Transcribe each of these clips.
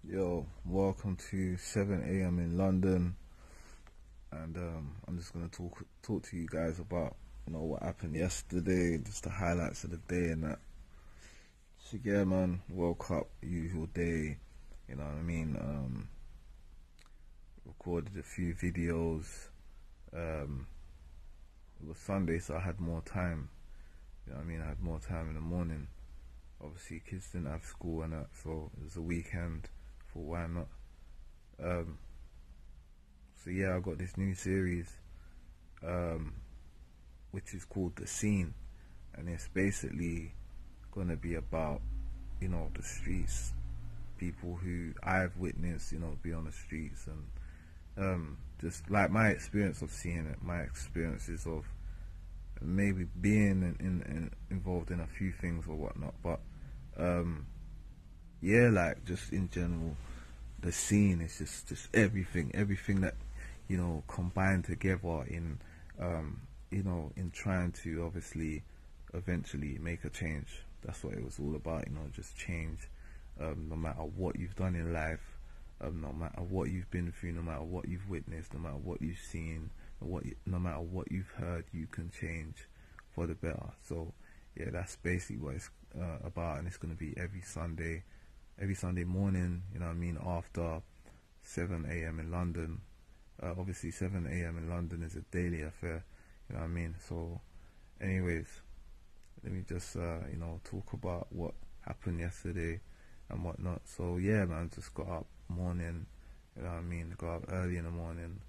Yo, welcome to 7 a.m. in London, and I'm just gonna talk to you guys about what happened yesterday, just the highlights of the day and that. So yeah, man, woke up, usual day, you know what I mean. Recorded a few videos. It was Sunday, so I had more time. You know what I mean? I had more time in the morning. Obviously, kids didn't have school and that, so it was a weekend. For why not? Um, So yeah, I got this new series, um, which is called The Scene, and it's basically gonna be about the streets, people who I've witnessed, be on the streets, and just like my experience of seeing it, my experiences of maybe being involved in a few things or whatnot, but um, yeah, like just in general, the scene is just everything that combined together in in trying to obviously eventually make a change. That's what it was all about, just change. No matter what you've done in life, no matter what you've been through, no matter what you've witnessed, no matter what you've seen, no matter what you've heard, you can change for the better. So yeah, that's basically what it's about, and it's going to be every Sunday morning, you know what I mean, after 7 a.m. in London. Obviously 7 a.m. in London is a daily affair, you know what I mean. So anyways, let me just talk about what happened yesterday and whatnot. So yeah, man, just got up morning, you know what I mean, got up early in the morning,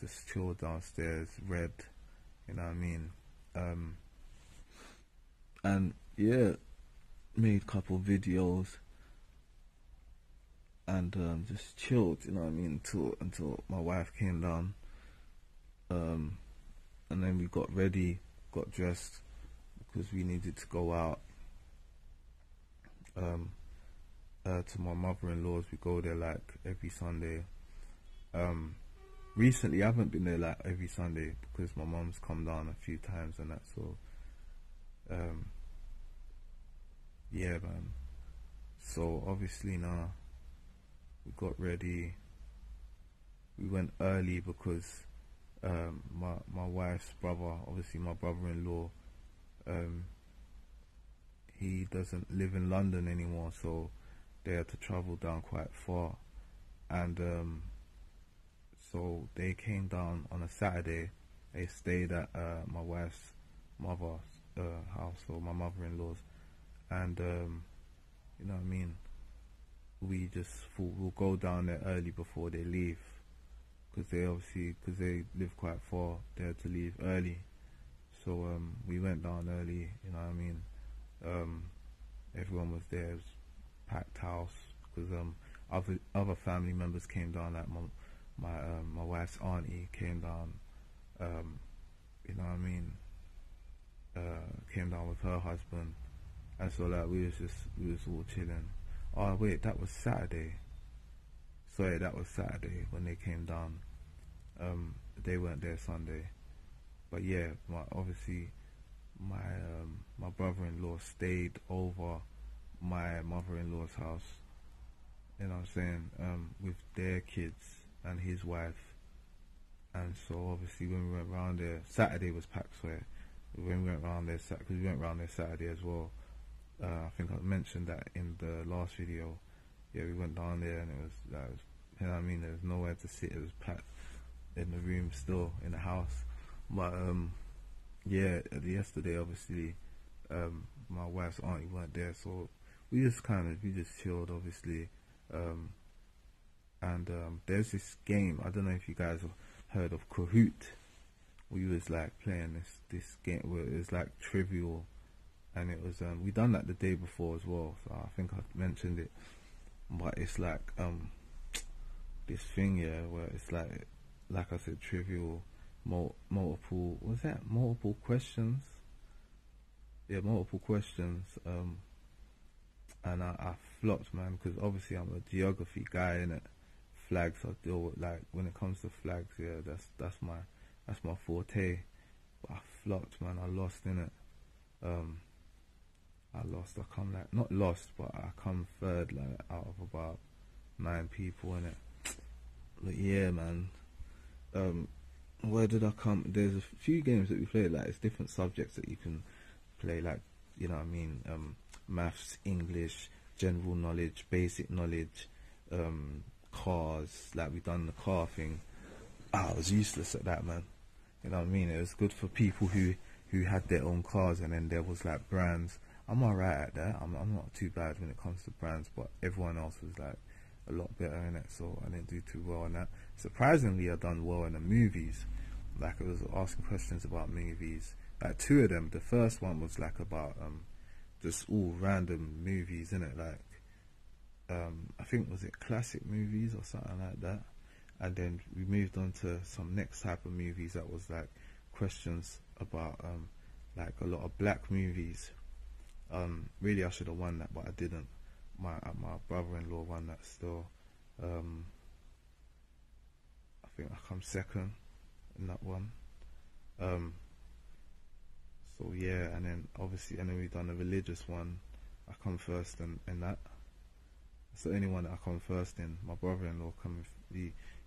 just chilled downstairs, read, you know what I mean, and yeah, made a couple videos, and just chilled, you know what I mean, until my wife came down, um, and then we got ready, got dressed because we needed to go out um, to my mother-in-law's. We go there like every Sunday. Um, Recently, I haven't been there like every Sunday because my mum's come down a few times and that. So um, yeah, man. So obviously now we got ready. We went early because my wife's brother, obviously my brother-in-law, um, he doesn't live in London anymore, so they had to travel down quite far, and so they came down on a Saturday. They stayed at my wife's mother's house, or my mother-in-law's, and you know what I mean. We just thought we'll go down there early before they leave, because they live quite far, they had to leave early. So we went down early, you know what I mean. Um, Everyone was there. It was packed house because other family members came down. Like my wife's auntie came down. Um, you know what I mean. Came down with her husband, and so like we was all chilling. Oh wait, that was Saturday. Sorry, that was Saturday when they came down. They weren't there Sunday, but yeah, obviously my brother-in-law stayed over my mother-in-law's house, you know what I'm saying, with their kids and his wife. And so obviously when we went round there, Saturday was packed, so when we went round there, because we went round there Saturday as well. I think I mentioned that in the last video. Yeah, we went down there and it was, you know what I mean, there was nowhere to sit. It was packed in the room still, in the house. But yeah, yesterday obviously my wife's auntie weren't there, so we just chilled, obviously. And there's this game, I don't know if you guys have heard of Kahoot. We was like playing this game where it was like trivial, and it was we done that the day before as well, so I think I mentioned it. But it's like this thing, yeah, where it's like I said, trivial, multiple, what's that, multiple questions. Yeah, multiple questions. And I flopped, man, because obviously I'm a geography guy, and flags I deal with. Like when it comes to flags, yeah, that's my forte. But I flopped, man. I lost in it. I lost. I come like, not lost, but I come third, like out of about 9 people in it. But yeah, man. Where did I come? There's a few games that we play. Like it's different subjects that you can play. Like you know what I mean. Maths, English, general knowledge, basic knowledge, cars. Like we done the car thing. I was useless at that, man. You know what I mean? It was good for people who had their own cars, and then there was like brands. I'm alright at that. I'm not too bad when it comes to brands, but everyone else was like a lot better in it, so I didn't do too well in that. Surprisingly, I done well in the movies. Like I was asking questions about movies. Like 2 of them. The first one was like about just all random movies, innit? Like I think was it classic movies or something like that. And then we moved on to some next type of movies that was like questions about like a lot of black movies. Really I should have won that, but I didn't. My brother-in-law won that still. I think I come second in that one. So yeah, and then obviously, and then we done a religious one. I come first in that. It's the only one that I come first in. My brother-in-law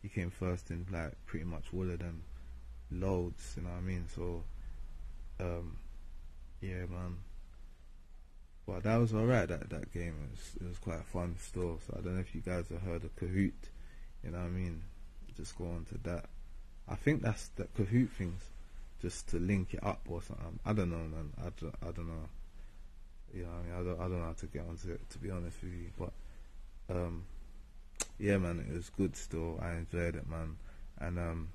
he came first in like pretty much all of them, loads. You know what I mean? So yeah, man. But that was alright. That game it was quite fun still. So I don't know if you guys have heard of Kahoot. You know what I mean? Just go on to that. I think that's the Kahoot things, just to link it up or something. I don't know, man. I don't know. You know what I mean? I don't know how to get onto it, to be honest with you. But yeah, man, it was good still. I enjoyed it, man. And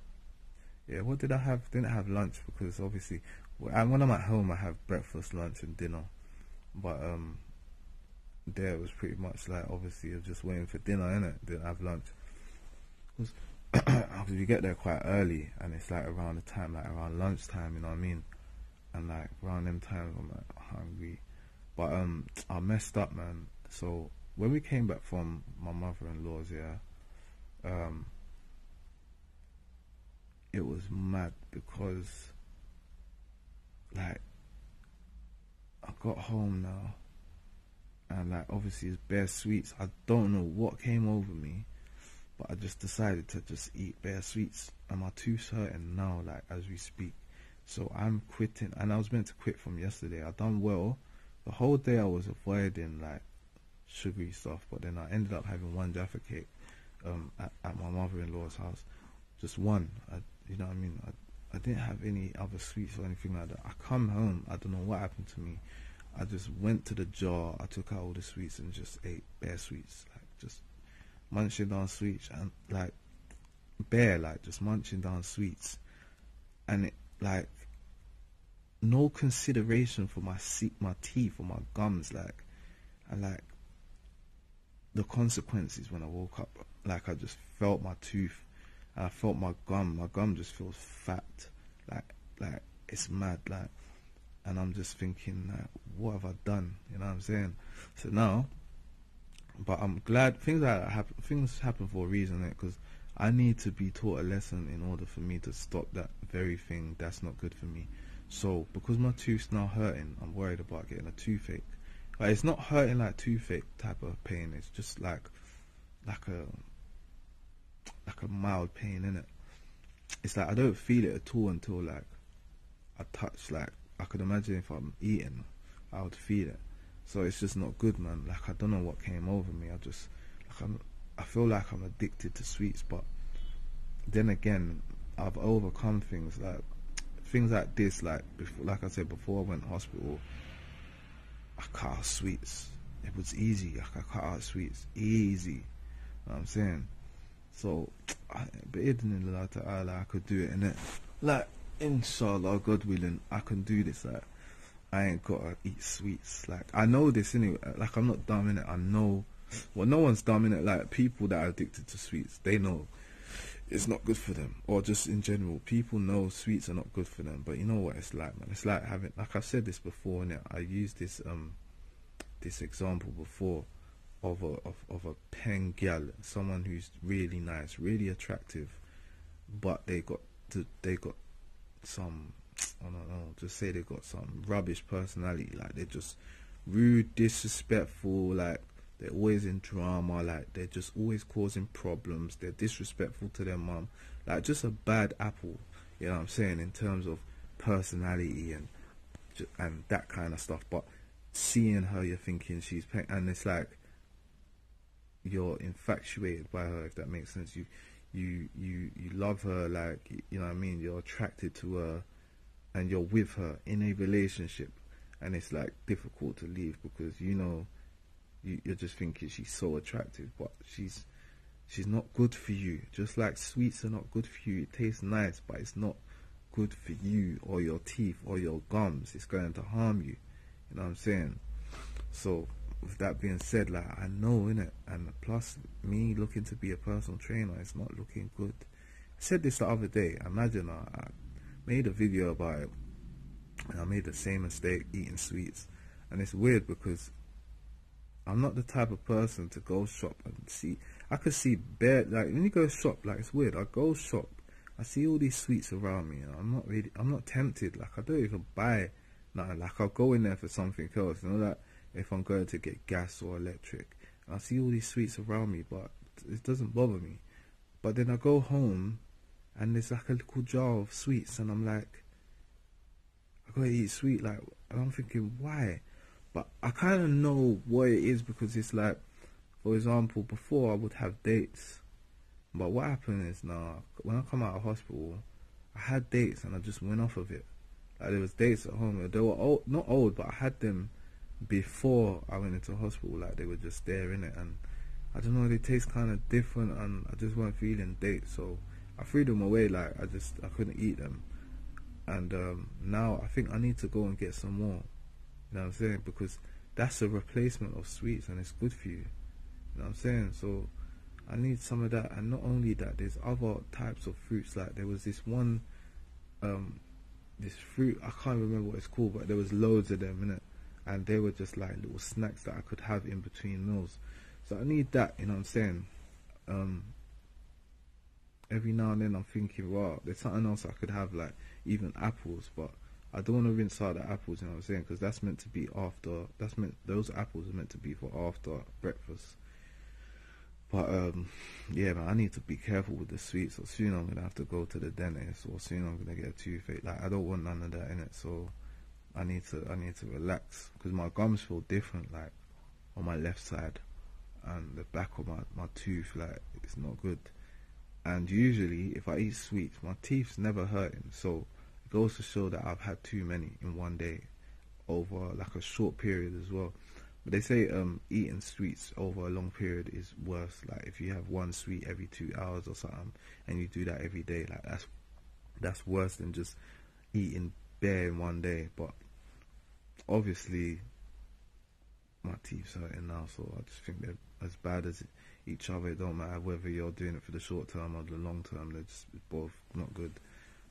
yeah, what did I have? Didn't have lunch because obviously when I'm at home I have breakfast, lunch and dinner. But there it was pretty much like obviously I was just waiting for dinner, innit? Didn't have lunch. Because you get there quite early and it's like around the time, like around lunchtime, you know what I mean? And like around them times I'm like hungry. But I messed up, man. So when we came back from my mother-in-law's, yeah, it was mad because like I got home now and like obviously it's bare sweets. I don't know what came over me, but I just decided to just eat bare sweets and my tooth's hurting now, like as we speak. So I'm quitting, and I was meant to quit from yesterday. I done well. The whole day I was avoiding like sugary stuff, but then I ended up having one Jaffa cake at my mother-in-law's house. Just one. You know what I mean? I didn't have any other sweets or anything like that. I come home, I don't know what happened to me. I just went to the jar, I took out all the sweets and just ate bare sweets. Like just munching down sweets and like bare, like just munching down sweets. And it like no consideration for my teeth or my gums, like, and like the consequences when I woke up, like I just felt my tooth and I felt my gum just feels fat, like it's mad, like, and I'm just thinking like, what have I done, you know what I'm saying? So now, but I'm glad things like that happen. Things happen for a reason, because I need to be taught a lesson in order for me to stop that very thing that's not good for me. So because my tooth's now hurting, I'm worried about getting a toothache. Like it's not hurting like toothache type of pain. It's just like a mild pain, innit? It's like I don't feel it at all until like I touch. Like I could imagine if I'm eating, I would feel it. So it's just not good, man. Like I don't know what came over me. I feel like I'm addicted to sweets, but then again, I've overcome things like this. Like before, like I said before, I went to hospital. I cut out sweets. It was easy. I cut out sweets easy. You know what I'm saying? So, I could do it, innit? Like, inshallah, God willing, I can do this. Like, I ain't gotta eat sweets. Like, I know this, anyway. Like, I'm not dumb, innit? I know. Well, no one's dumb, innit? Like, people that are addicted to sweets, they know it's not good for them. Or just in general, people know sweets are not good for them. But you know what it's like, man? It's like having, like I've said this before, innit? I used this example before of a pen gal, someone who's really nice, really attractive, but they got some, I don't know, just say they got some rubbish personality. Like they're just rude, disrespectful, like they're always in drama, like they're just always causing problems, they're disrespectful to their mum, like just a bad apple, you know what I'm saying, in terms of personality and that kind of stuff. But seeing her, you're thinking she's paying, and it's like you're infatuated by her, if that makes sense. You love her, like, you know what I mean, you're attracted to her, and you're with her in a relationship, and it's like difficult to leave because you're just thinking she's so attractive, but she's not good for you. Just like sweets are not good for you. It tastes nice, but it's not good for you or your teeth or your gums. It's going to harm you. You know what I'm saying? So with that being said, like, I know, innit? And plus me looking to be a personal trainer, it's not looking good. I said this the other day. Imagine I made a video about it, and I made the same mistake eating sweets. And it's weird because I'm not the type of person to go shop and see. I could see bare, like, when you go shop, like, it's weird. I go shop, I see all these sweets around me, and I'm not tempted. Like, I don't even buy nothing. Like, I'll go in there for something else. You know, that if I'm going to get gas or electric, and I see all these sweets around me, but it doesn't bother me. But then I go home, and there's like a little jar of sweets, and I'm like, I gotta eat sweet. Like, and I'm thinking, why? But I kind of know what it is, because it's like, for example, before I would have dates, but what happened is now, when I come out of hospital, I had dates and I just went off of it. Like, there was dates at home. They were old, not old, but I had them before I went into hospital. Like, they were just there in it, and I don't know, they taste kind of different, and I just weren't feeling dates, so I threw them away. Like, I couldn't eat them, and now I think I need to go and get some more. You know what I'm saying? Because that's a replacement of sweets, and it's good for you. You know what I'm saying? So I need some of that. And not only that, there's other types of fruits. Like, there was this one, this fruit, I can't remember what it's called, but there was loads of them in it, and they were just like little snacks that I could have in between meals. So I need that. You know what I'm saying? Every now and then I'm thinking, wow, there's something else I could have, like even apples, but I don't want to rinse out the apples, you know what I'm saying? Because that's meant to be after, those apples are meant to be for after breakfast. But yeah, man, I need to be careful with the sweets, or soon I'm gonna have to go to the dentist, or soon I'm gonna get a toothache. Like, I don't want none of that in it, so I need to relax, because my gums feel different, like on my left side, and the back of my tooth, like, it's not good. And usually if I eat sweets, my teeth's never hurting, so it goes to show that I've had too many in one day over like a short period as well. But they say eating sweets over a long period is worse. Like, if you have one sweet every 2 hours or something, and you do that every day, like, that's worse than just eating bare in one day. But obviously my teeth's hurting now, so I just think they're as bad as each other. It don't matter whether you're doing it for the short term or the long term. They're just both not good.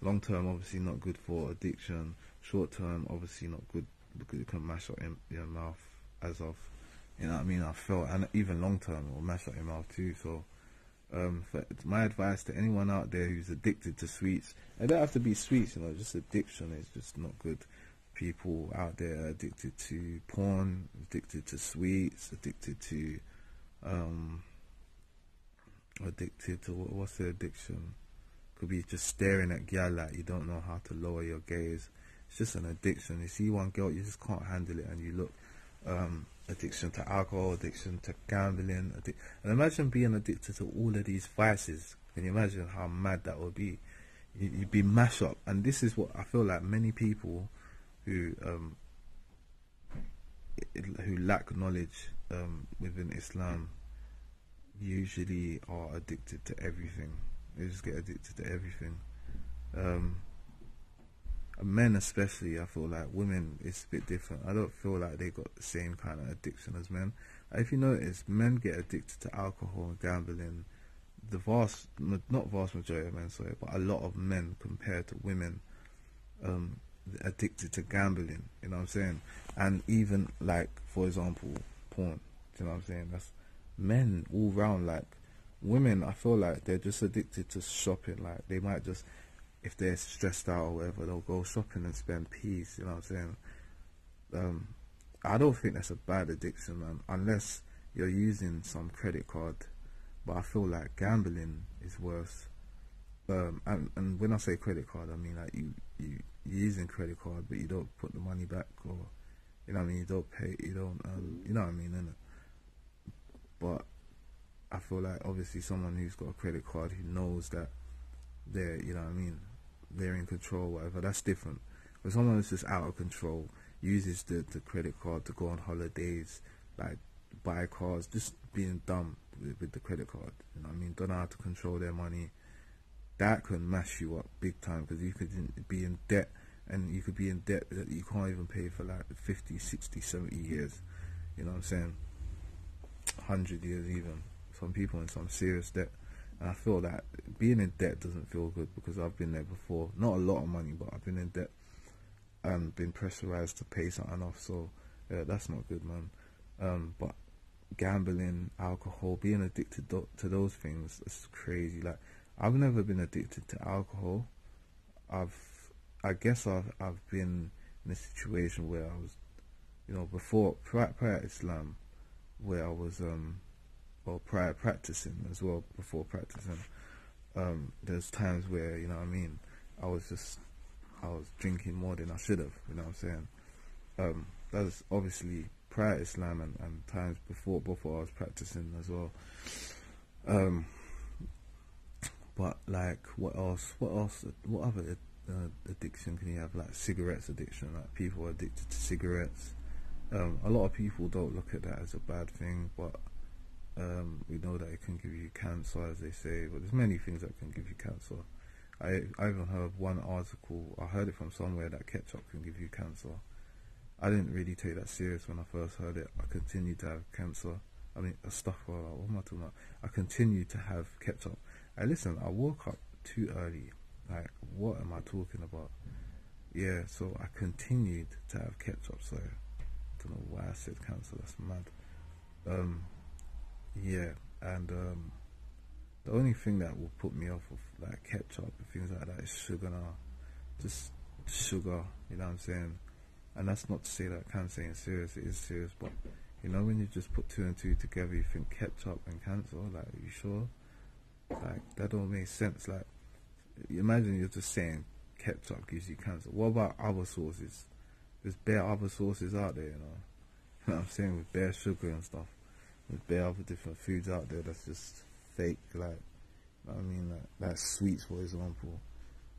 Long term, obviously not good for addiction. Short term, obviously not good because it can mash up your mouth, as of, you know what I mean, I felt. And even long term, it will mash up your mouth too. So my advice to anyone out there who's addicted to sweets, it don't have to be sweets, you know, just addiction is just not good. People out there are addicted to porn, addicted to sweets, addicted to what's the addiction? Could be just staring at gal like you don't know how to lower your gaze. It's just an addiction. You see one girl, you just can't handle it, and you look. Addiction to alcohol, addiction to gambling, and imagine being addicted to all of these vices. Can you imagine how mad that would be? You'd be mashed up. And this is what I feel like many people who lack knowledge within Islam usually are addicted to everything. They just get addicted to everything. Men especially, I feel like. Women, it's a bit different. I don't feel like they got the same kind of addiction as men. If you notice, men get addicted to alcohol and gambling. Not vast majority of men, sorry, but a lot of men compared to women addicted to gambling, you know what I'm saying? And even, like, for example, porn, you know what I'm saying? That's men all round. Like, women, I feel like they're just addicted to shopping. Like, they might just, if they're stressed out or whatever, they'll go shopping and spend peas, you know what I'm saying? I don't think that's a bad addiction, man, unless you're using some credit card, but I feel like gambling is worse. And when I say credit card, I mean like you're using credit card, but you don't put the money back, or you know what I mean. You don't pay. You don't. You know what I mean, innit? But I feel like obviously someone who's got a credit card who knows that they're, you know what I mean, they're in control, whatever. That's different. But someone who's just out of control uses the credit card to go on holidays, like buy cars, just being dumb with the credit card. You know what I mean? Don't know how to control their money. That can mash you up big time, because you could be in debt, and you could be in debt that you can't even pay for like 50, 60, 70 years. You know what I'm saying? 100 years even. Some people in some serious debt. And I feel that being in debt doesn't feel good, because I've been there before. Not a lot of money, but I've been in debt and been pressurized to pay something off. So yeah, that's not good, man. But gambling, alcohol, being addicted to those things, is crazy. Like, I've never been addicted to alcohol. I guess I've been in a situation where I was, you know, prior to Islam, where I was prior practicing as well. Before practicing, there's times where, you know what I mean, I was drinking more than I should have. You know what I'm saying? That's obviously prior to Islam, and times before I was practicing as well. But like, what else? What other addiction can you have? Like cigarettes addiction. Like, people are addicted to cigarettes. A lot of people don't look at that as a bad thing, but we know that it can give you cancer, as they say. But there's many things that can give you cancer. I even heard one article, I heard it from somewhere, that ketchup can give you cancer. I didn't really take that serious when I first heard it. I continued to have cancer. I mean, stuff. What am I talking about? I continued to have ketchup. Listen, I woke up too early. Like, what am I talking about? Yeah, so I continued to have ketchup. So I don't know why I said cancer. That's mad. Yeah, and the only thing that will put me off of like ketchup and things like that is sugar now. Just sugar, you know what I'm saying? And that's not to say that cancer ain't serious. It is serious, but you know, when you just put two and two together, you think ketchup and cancer. Like, are you sure? Like, that don't make sense. Like, imagine you're just saying ketchup gives you cancer. What about other sauces? There's bare other sauces out there, you know. You know what I'm saying? With bare sugar and stuff. There's bare other different foods out there that's just fake. Like, you know what I mean? Like sweets, for example.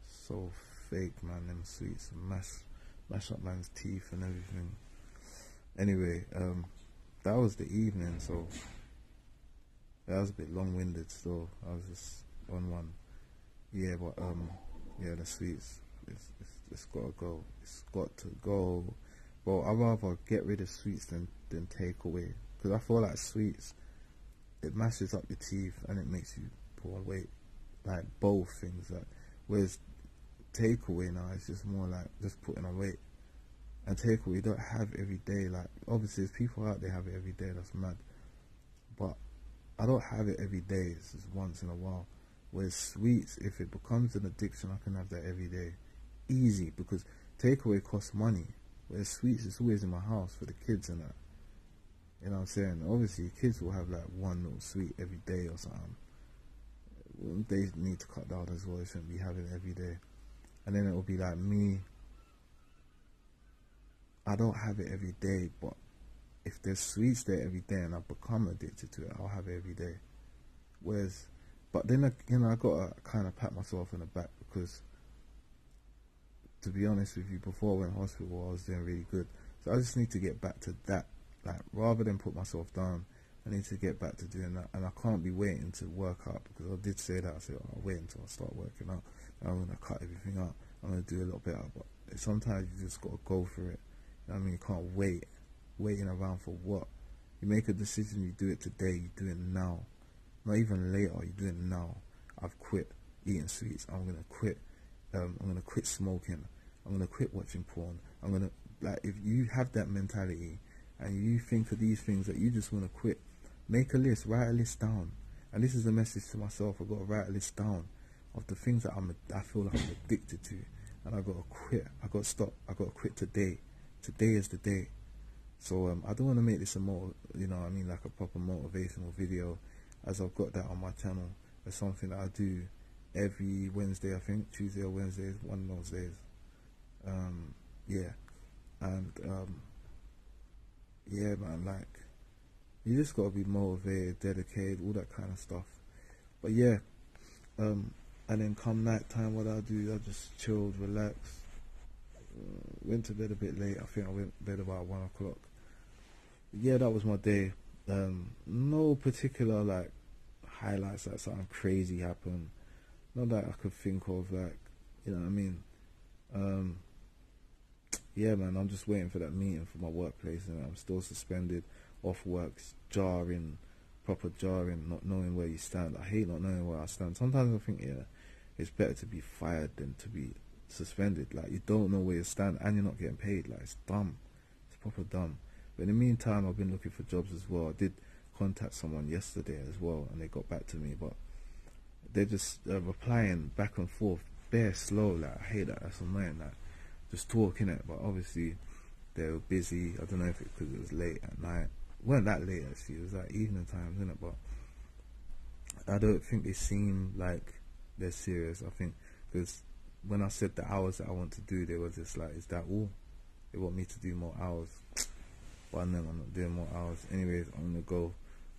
So fake, man. Them sweets mash up man's teeth and everything. Anyway, that was the evening, so that was a bit long-winded still. I was just on one. Yeah, but yeah, the sweets, it's gotta go. It's got to go. But I'd rather get rid of sweets than take away, because I feel like sweets, it mashes up your teeth and it makes you put on weight. Like, both things. Like, whereas takeaway now is just more like just putting on weight. And takeaway you don't have every day. Like, obviously there's people out there have it every day. That's mad. But I don't have it every day. It's just once in a while. Whereas sweets, if it becomes an addiction, I can have that every day, easy, because takeaway costs money. Whereas sweets, it's always in my house for the kids and that. You know what I'm saying? Obviously, kids will have like one little sweet every day or something. They need to cut down as well. They shouldn't be having it every day. And then it will be like me. I don't have it every day, but if there's sweets there every day and I become addicted to it, I'll have it every day. Whereas, but then, you know, I gotta kind of pat myself in the back, because to be honest with you, before I went to hospital, I was doing really good. So I just need to get back to that. Like, rather than put myself down, I need to get back to doing that. And I can't be waiting to work out, because I did say that. I said, oh, I'll wait until I start working out. I'm going to cut everything out. I'm going to do a little bit out. But sometimes you just got to go for it. You know what I mean? You can't wait. Waiting around for what? You make a decision, you do it today, you do it now. Not even later, you do it now. I've quit eating sweets. I'm going to quit. I'm going to quit smoking. I'm going to quit watching porn. I'm going to, like, if you have that mentality and you think of these things that you just want to quit, make a list, write a list down. And this is a message to myself. I've got to write a list down of the things that I feel like I'm addicted to. And I've got to quit. I've got to stop. I've got to quit today. Today is the day. So I don't want to make this a like a proper motivational video, as I've got that on my channel. It's something that I do every Wednesday, I think Tuesday or Wednesday is one of those days. Yeah, and yeah, man, like you just gotta be motivated, dedicated, all that kind of stuff. But yeah, and then come night time, what I do, I just chilled, relaxed. Went to bed a bit late. I think I went to bed about 1 o'clock. Yeah, that was my day. No particular like highlights that something crazy happened. Not that I could think of, like, you know what I mean. Yeah, man, I'm just waiting for that meeting for my workplace, and I'm still suspended off work. It's jarring, proper jarring, not knowing where you stand. I hate not knowing where I stand. Sometimes I think, yeah, it's better to be fired than to be suspended. Like, you don't know where you stand and you're not getting paid. Like, it's dumb. It's proper dumb. But in the meantime, I've been looking for jobs as well. I did contact someone yesterday as well, and they got back to me, but they're just replying back and forth, bare slow. Like, I hate that. That's annoying. Like, just talking it, but obviously they were busy. I don't know if it because it was late at night. It wasn't that late actually. It was like evening times, isn't it? But I don't think they seem like they're serious. I think because when I said the hours that I want to do, they were just like, "Is that all?" They want me to do more hours. But I'm not doing more hours. Anyways, I'm gonna go.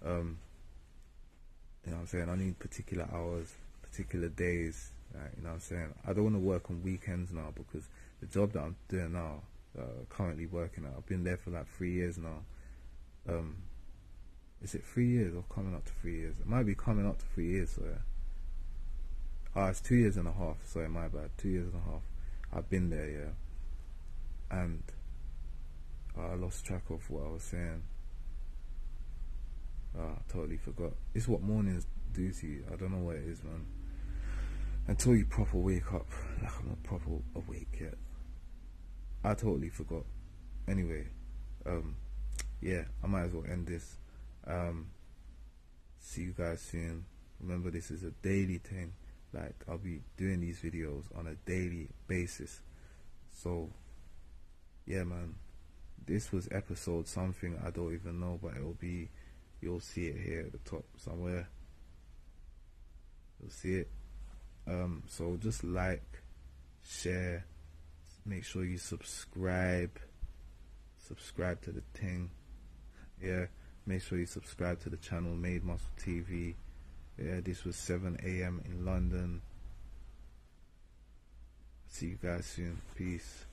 You know what I'm saying? I need particular hours, particular days. Like, you know what I'm saying? I don't want to work on weekends now, because the job that I'm doing now, currently working at, I've been there for like 3 years now. Is it 3 years or coming up to 3 years? It might be coming up to 3 years, so yeah. It's 2 years and a half, sorry, my bad. 2 years and a half. I've been there, yeah. And I lost track of what I was saying. I totally forgot. It's what mornings do to you. I don't know what it is, man. Until you proper wake up. Like, I'm not proper awake yet. I totally forgot. Anyway, yeah, I might as well end this. See you guys soon. Remember, this is a daily thing. Like, I'll be doing these videos on a daily basis. So, yeah, man. This was episode something, I don't even know, but it'll be, you'll see it here at the top somewhere. You'll see it. So just like, share, make sure you subscribe to the thing. Yeah, make sure you subscribe to the channel Made Muscle TV. Yeah, this was 7 AM in London. See you guys soon. Peace.